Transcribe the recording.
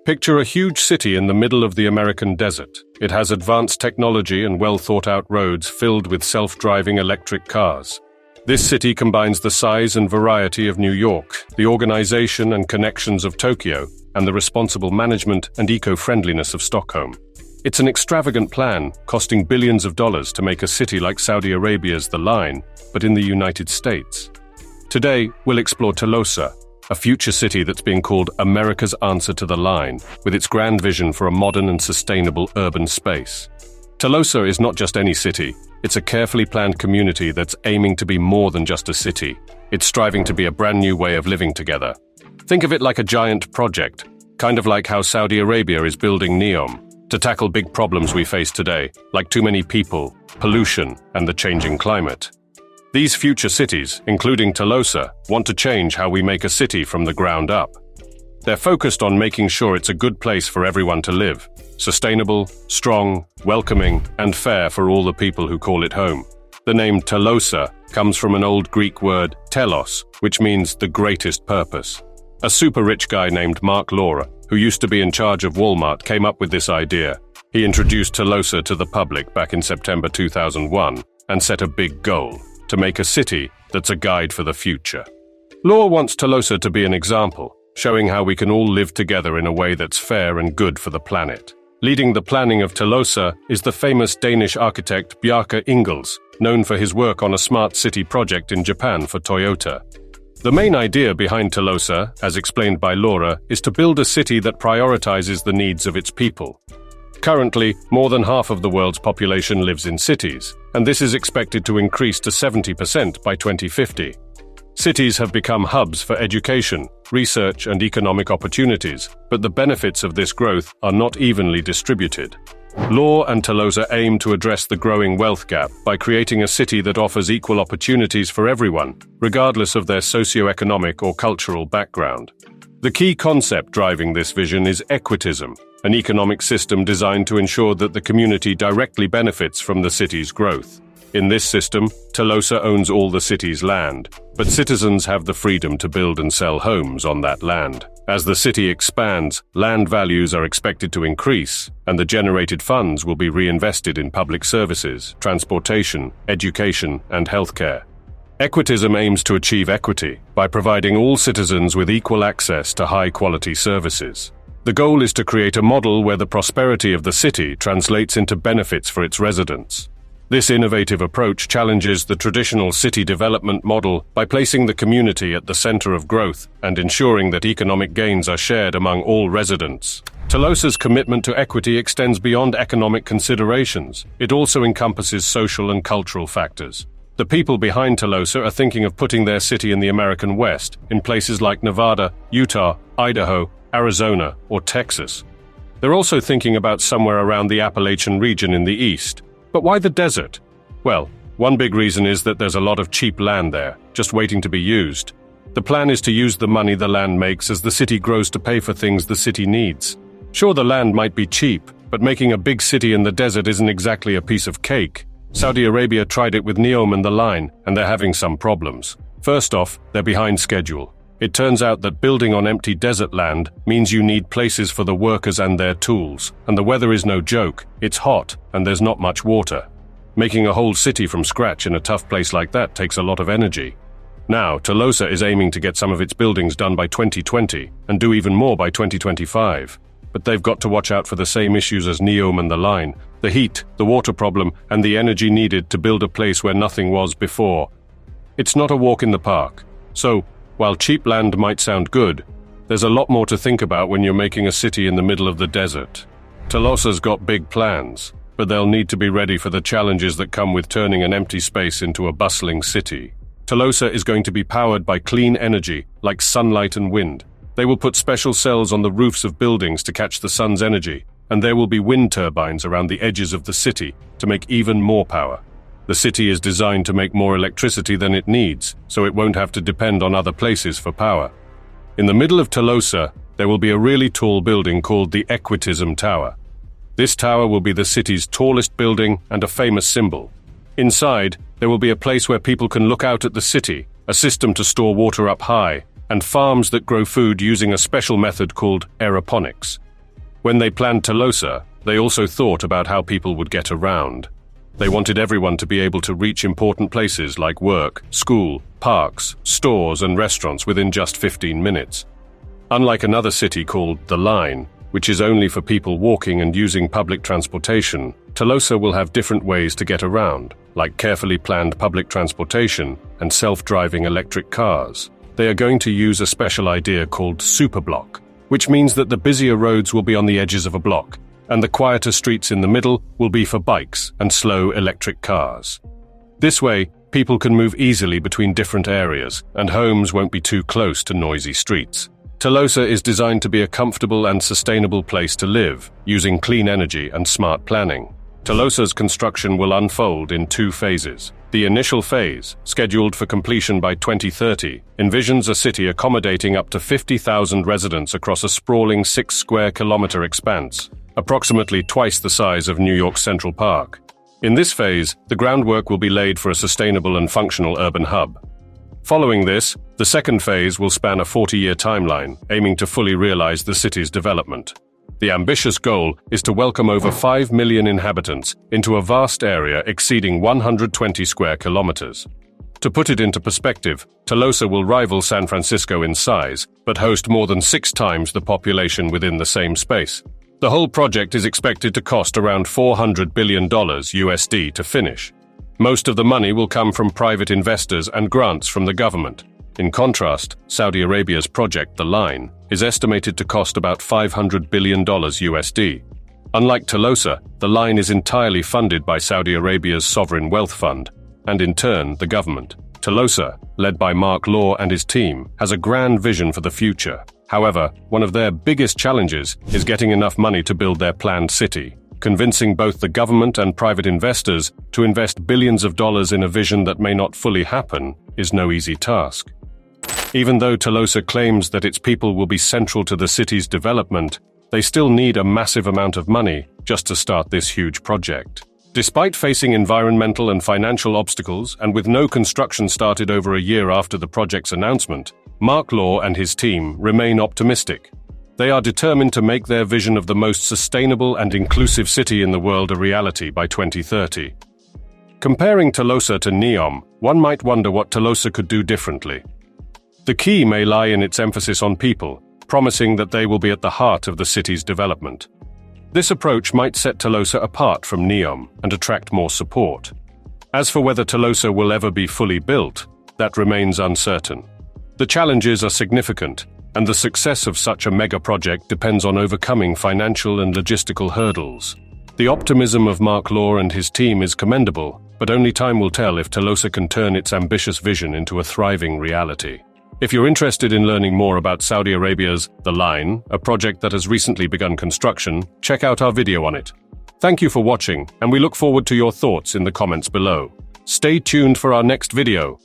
Picture a huge city in the middle of the American desert. It has advanced technology and well-thought-out roads filled with self-driving electric cars. This city combines the size and variety of New York, the organization and connections of Tokyo, and the responsible management and eco-friendliness of Stockholm. It's an extravagant plan, costing billions of dollars to make a city like Saudi Arabia's The Line, but in the United States. Today, we'll explore Telosa, a future city that's being called America's answer to The Line, with its grand vision for a modern and sustainable urban space. Telosa is not just any city, it's a carefully planned community that's aiming to be more than just a city. It's striving to be a brand new way of living together. Think of it like a giant project, kind of like how Saudi Arabia is building NEOM, to tackle big problems we face today, like too many people, pollution, and the changing climate. These future cities, including Telosa, want to change how we make a city from the ground up. They're focused on making sure it's a good place for everyone to live, sustainable, strong, welcoming, and fair for all the people who call it home. The name Telosa comes from an old Greek word, telos, which means the greatest purpose. A super rich guy named Mark Laura, who used to be in charge of Walmart, came up with this idea. He introduced Telosa to the public back in September 2001 and set a big goal: to make a city that's a guide for the future. Law wants Telosa to be an example, showing how we can all live together in a way that's fair and good for the planet. Leading the planning of Telosa is the famous Danish architect Bjarke Ingels, known for his work on a smart city project in Japan for Toyota. The main idea behind Telosa, as explained by Laura, is to build a city that prioritizes the needs of its people. Currently, more than half of the world's population lives in cities, and this is expected to increase to 70% by 2050. Cities have become hubs for education, research, and economic opportunities, but the benefits of this growth are not evenly distributed. Law and Telosa aim to address the growing wealth gap by creating a city that offers equal opportunities for everyone, regardless of their socio-economic or cultural background. The key concept driving this vision is equitism, an economic system designed to ensure that the community directly benefits from the city's growth. In this system, Telosa owns all the city's land, but citizens have the freedom to build and sell homes on that land. As the city expands, land values are expected to increase, and the generated funds will be reinvested in public services, transportation, education, and healthcare. Equitism aims to achieve equity by providing all citizens with equal access to high-quality services. The goal is to create a model where the prosperity of the city translates into benefits for its residents. This innovative approach challenges the traditional city development model by placing the community at the center of growth and ensuring that economic gains are shared among all residents. Telosa's commitment to equity extends beyond economic considerations. It also encompasses social and cultural factors. The people behind Telosa are thinking of putting their city in the American West, in places like Nevada, Utah, Idaho, Arizona, or Texas. They're also thinking about somewhere around the Appalachian region in the east. But why the desert? Well, one big reason is that there's a lot of cheap land there, just waiting to be used. The plan is to use the money the land makes as the city grows to pay for things the city needs. Sure, the land might be cheap, but making a big city in the desert isn't exactly a piece of cake. Saudi Arabia tried it with NEOM and The Line, and they're having some problems. First off, they're behind schedule. It turns out that building on empty desert land means you need places for the workers and their tools, and the weather is no joke. It's hot, and there's not much water. Making a whole city from scratch in a tough place like that takes a lot of energy. Now, Telosa is aiming to get some of its buildings done by 2020, and do even more by 2025. But they've got to watch out for the same issues as NEOM and The Line: the heat, the water problem, and the energy needed to build a place where nothing was before. It's not a walk in the park. So, while cheap land might sound good, there's a lot more to think about when you're making a city in the middle of the desert. Telosa's got big plans, but they'll need to be ready for the challenges that come with turning an empty space into a bustling city. Telosa is going to be powered by clean energy, like sunlight and wind. They will put special cells on the roofs of buildings to catch the sun's energy, and there will be wind turbines around the edges of the city to make even more power. The city is designed to make more electricity than it needs, so it won't have to depend on other places for power. In the middle of Telosa, there will be a really tall building called the Equitism Tower. This tower will be the city's tallest building and a famous symbol. Inside, there will be a place where people can look out at the city, a system to store water up high, and farms that grow food using a special method called aeroponics. When they planned Telosa, they also thought about how people would get around. They wanted everyone to be able to reach important places like work, school, parks, stores, and restaurants within just 15 minutes. Unlike another city called The Line, which is only for people walking and using public transportation, Telosa will have different ways to get around, like carefully planned public transportation and self-driving electric cars. They are going to use a special idea called superblock, which means that the busier roads will be on the edges of a block, and the quieter streets in the middle will be for bikes and slow electric cars. This way, people can move easily between different areas, and homes won't be too close to noisy streets. Telosa is designed to be a comfortable and sustainable place to live, using clean energy and smart planning. Telosa's construction will unfold in 2 phases. The initial phase, scheduled for completion by 2030, envisions a city accommodating up to 50,000 residents across a sprawling 6-square-kilometer expanse, approximately twice the size of New York Central Park. In this phase, the groundwork will be laid for a sustainable and functional urban hub. Following this, the second phase will span a 40-year timeline, aiming to fully realize the city's development. The ambitious goal is to welcome over 5 million inhabitants into a vast area exceeding 120 square kilometers. To put it into perspective, Telosa will rival San Francisco in size, but host more than 6 times the population within the same space. The whole project is expected to cost around $400 billion USD to finish. Most of the money will come from private investors and grants from the government. In contrast, Saudi Arabia's project, The Line, is estimated to cost about $500 billion USD. Unlike Telosa, The Line is entirely funded by Saudi Arabia's sovereign wealth fund, and in turn, the government. Telosa, led by Mark Law and his team, has a grand vision for the future. However, one of their biggest challenges is getting enough money to build their planned city. Convincing both the government and private investors to invest billions of dollars in a vision that may not fully happen is no easy task. Even though Telosa claims that its people will be central to the city's development, they still need a massive amount of money just to start this huge project. Despite facing environmental and financial obstacles, and with no construction started over a year after the project's announcement, Mark Law and his team remain optimistic. They are determined to make their vision of the most sustainable and inclusive city in the world a reality by 2030. Comparing Telosa to NEOM, one might wonder what Telosa could do differently. The key may lie in its emphasis on people, promising that they will be at the heart of the city's development. This approach might set Telosa apart from NEOM and attract more support. As for whether Telosa will ever be fully built, that remains uncertain. The challenges are significant, and the success of such a mega project depends on overcoming financial and logistical hurdles. The optimism of Mark Law and his team is commendable, but only time will tell if Telosa can turn its ambitious vision into a thriving reality. If you're interested in learning more about Saudi Arabia's The Line, a project that has recently begun construction, check out our video on it. Thank you for watching, and we look forward to your thoughts in the comments below. Stay tuned for our next video.